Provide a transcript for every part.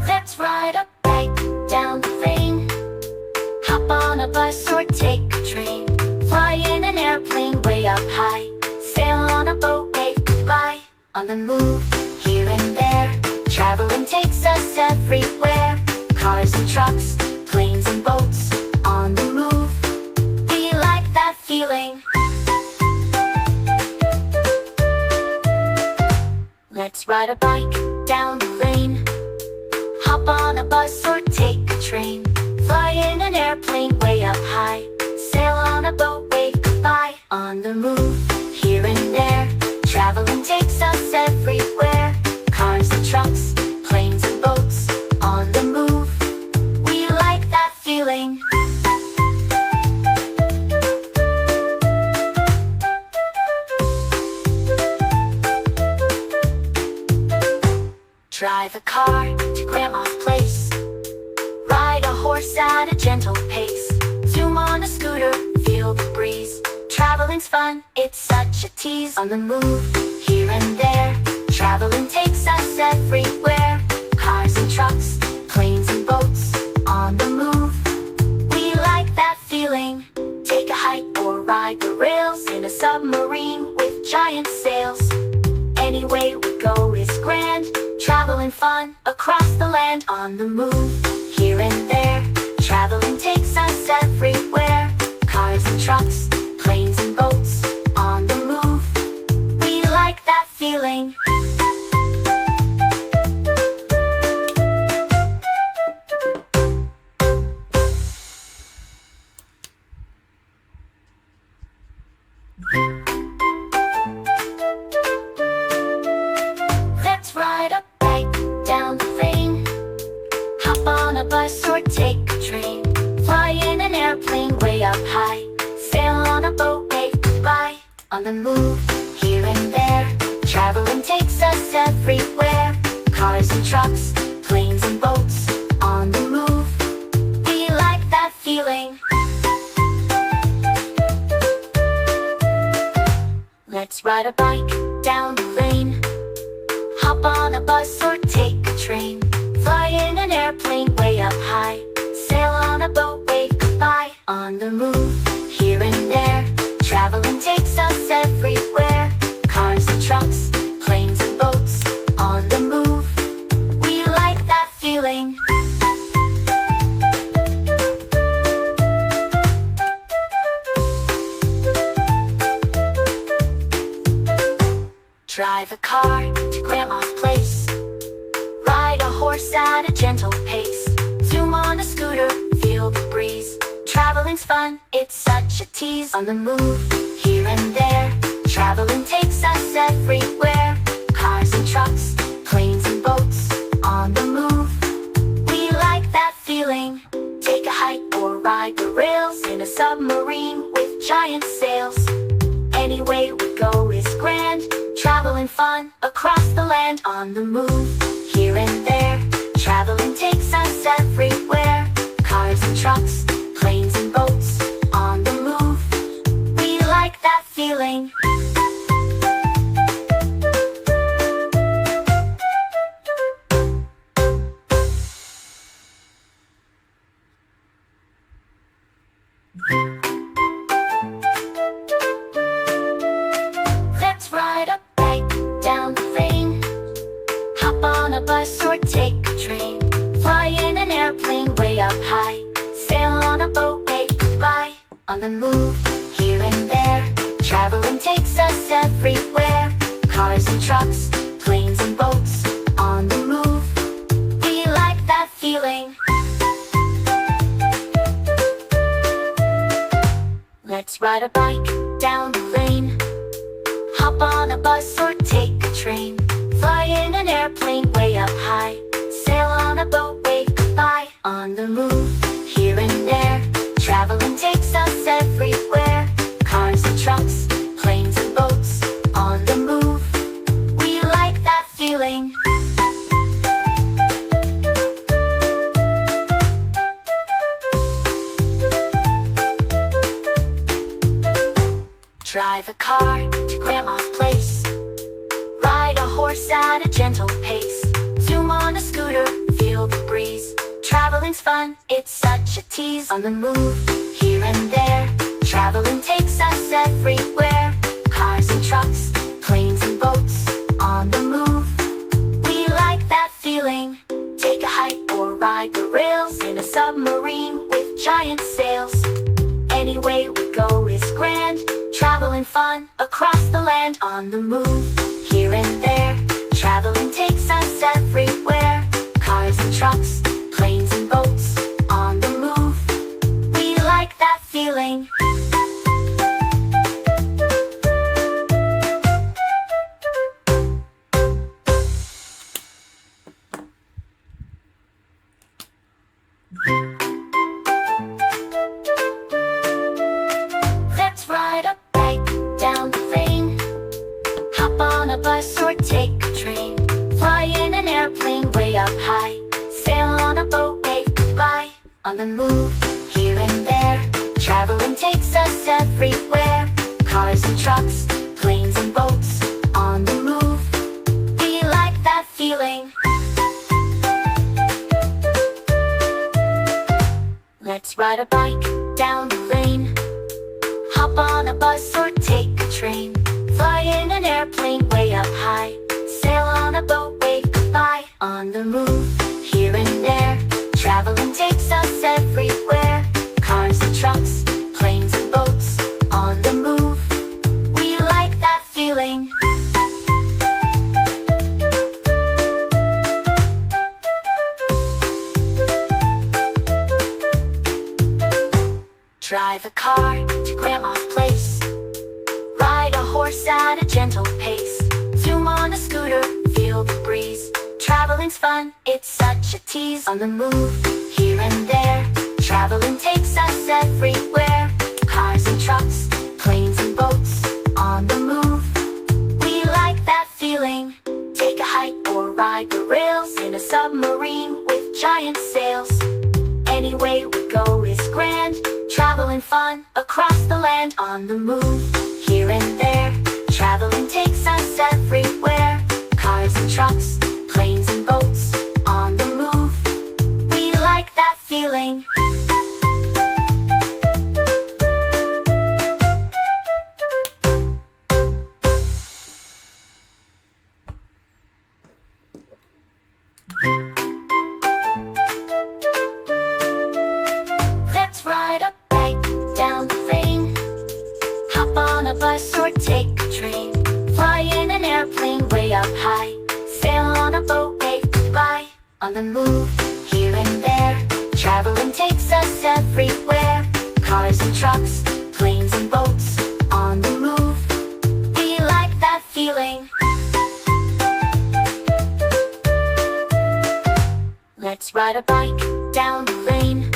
Let's ride a bike down the lane. Hop on a bus or take a train. Fly in an airplane way up high. Sail on a boat, wave goodbye. On the move, here and there. Traveling takes us everywhere. Cars and trucks, planes and boats. On the move, we like that feeling. Let's ride a bike down the lane. Hop on a bus or take a train. Fly in an airplane way up high. Sail on a boat, wave goodbye. On the move, here and there. Traveling takes us everywhere. Cars and trucks, planes and boats. On the move, we like that feeling. Drive a car to Grandma's place. Ride a horse at a gentle pace. Zoom on a scooter, feel the breeze. Traveling's fun, it's such a tease. On the move, here and there. Traveling takes us everywhere. Cars and trucks, planes and boats. On the move, we like that feeling. Take a hike or ride the rails in a submarine with giant sails. Any way we go is grand. Traveling fun across the land. On the move, here and there. Traveling takes us everywhere. Cars and trucks, planes and boats. On the move, we like that feeling. Let's ride a bike down the lane. Hop on a bus or take a train. Fly in an airplane way up high. Sail on a boat, wave goodbye. On the move, here and there. Traveling takes us everywhere. Cars and trucks, planes and boats. On the move, we like that feeling. Let's ride a bike down the lane. Hop on a bus or take a train. Fly in an airplane way up high. Sail on a boat, wave goodbye. On the move, here and there. Traveling takes us everywhere. Cars and trucks, planes and boats. On the move, we like that feeling. Drive a car to Grandma's place. Ride a horse at a gentle pace. Zoom on a scooter, feel the breeze. Traveling's fun, it's such a tease. On the move, here and there. Traveling takes us everywhere. Cars and trucks, planes and boats. On the move, we like that feeling. Take a hike or ride the rails in a submarine with giant sails. Any way we go is grand. Traveling fun across the land. On the move, here and there. Traveling takes us everywhere. Cars and trucks, planes and boats. On the move, we like that feeling. Let's ride a bike down the lane. Hop on a bus or take a train. Fly in an airplane way up high. Sail on a boat, wave goodbye. On the move, here and there. Traveling takes us everywhere. Cars and trucks, planes and boats. On the move, we like that feeling. Let's ride a bike down the lane. Hop on a bus or take a train. Fly in an airplane way up high. Sail on a boat, wave goodbye. On the move, here and there. Traveling takes us everywhere. Cars and trucks, planes and boats. On the move, we like that feeling. Drive a car to Grandma's place. Ride a horse at a gentle pace. Zoom on a scooter, feel the breeze. Traveling's fun, it's such a tease. On the move, here and there, traveling takes us everywhere. Cars and trucks, planes and boats, on the move. We like that feeling. Take a hike or ride the rails in a submarine with giant sails. Any way we go is grand. Traveling fun across the land. On the move, here and there, traveling takes us everywhere. Cars and trucks, planes and boats, on the move. We like that feeling. Let's ride a bike down the lane. Hop on a bus or take a train. Fly in an airplane way up high. Sail on a boat, wave goodbye. On the move, here and there, traveling takes us everywhere. Cars and trucks, planes and boats, on the move. We like that feeling. Let's ride a bike down the lane. Hop on a bus or take a train. Fly in an airplane way up high. Sail on a boat, wave goodbye. On the move, here and there, traveling takes us everywhere. Cars and trucks, planes and boats, on the move. We like that feeling. Drive a car to Grandma's place. Ride a horse at a gentle pace. Zoom on a scooter, feel the breeze. Traveling's fun, it's such a tease. On the move, here and there, traveling takes us everywhere. Cars and trucks, planes and boats, on the move. We like that feeling. Take a hike or ride the rails in a submarine with giant sails. Any way we go is grand. Traveling fun across the land. On the move, here and there, traveling takes us everywhere. Cars and trucks, planes and boats, on the move. We like that feeling. Let's ride a bike down the lane. Hop on a bus or take a train. Fly in an airplane way up high. Sail on a boat, wave goodbye. On the move, here and there, traveling takes us everywhere. Cars and trucks, planes and boats, on the move. We like that feeling. Let's ride a bike down the lane.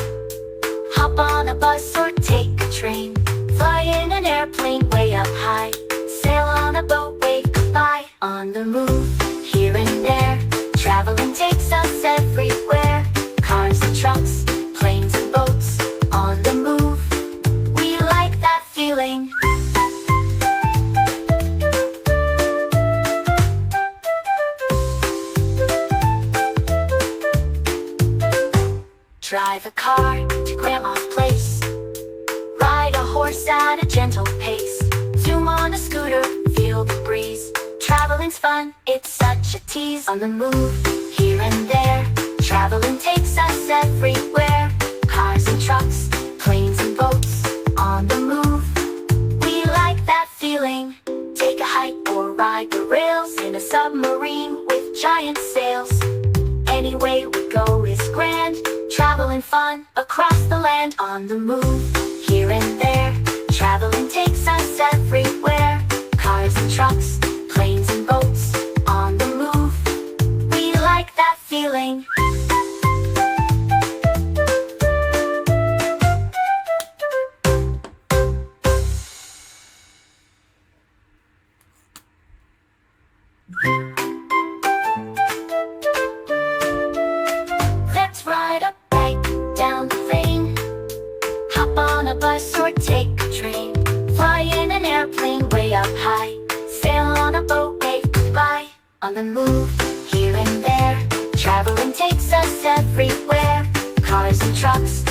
Hop on a bus or take a train. Fly in an airplane way up high. Sail on a boat, wave goodbye. On the move, here and there, traveling takes us everywhere. Cars and trucks, planes and boats, on the move. We like that feeling. Drive a car to Grandma's place. Ride a horse at a gentle pace. Zoom on a scooter, feel the breeze. Traveling's fun, it's such a tease. On the move, here and there, traveling takes us everywhere. Cars and trucks, planes and boats, on the move. We like that feeling. Take a hike or ride the rails in a submarine with giant sails. Any way we go is grand. Traveling fun across the land. On the move, here and there, traveling takes us everywhere. Cars and trucks, planes and boats, on the move. We like that feeling. Let's ride a bike down the lane. Hop on a bus or take a train. Fly in an airplane way on the move, here and there. Traveling takes us everywhere. Cars and trucks,